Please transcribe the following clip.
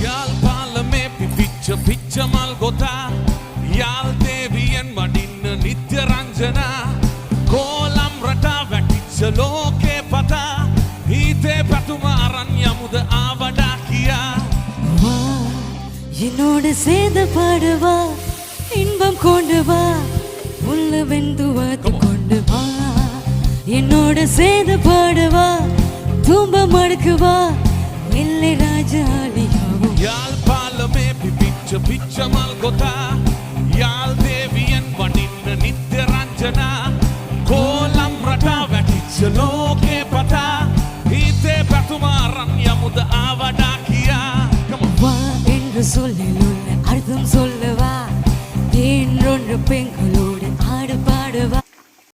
Yal palame picha malgota Yal deviyan madinna nitya ranjana Kolam rata vaticha loke pata Hite patuma aranyamuda avada kiya வா என்னோடு சேர்ந்து பாடுவா இன்பம் கொண்டு வா உள்ள வெந்து வாத்து கொண்டு வா என்னோடு சேர்ந்து பாடுவா துன்பம் மடுக்குவா இல்லை ராஜாலியாவும் Yal palame picha malgota Yal deviyan madinna nitya ranjana Kolam rata vaticha loke pata Hite patuma aranyamuda avada kiya வா என்று சொல்லில் உள்ள அர்த்தம் சொல்லவா தேன் ஒன்று பெண்களோ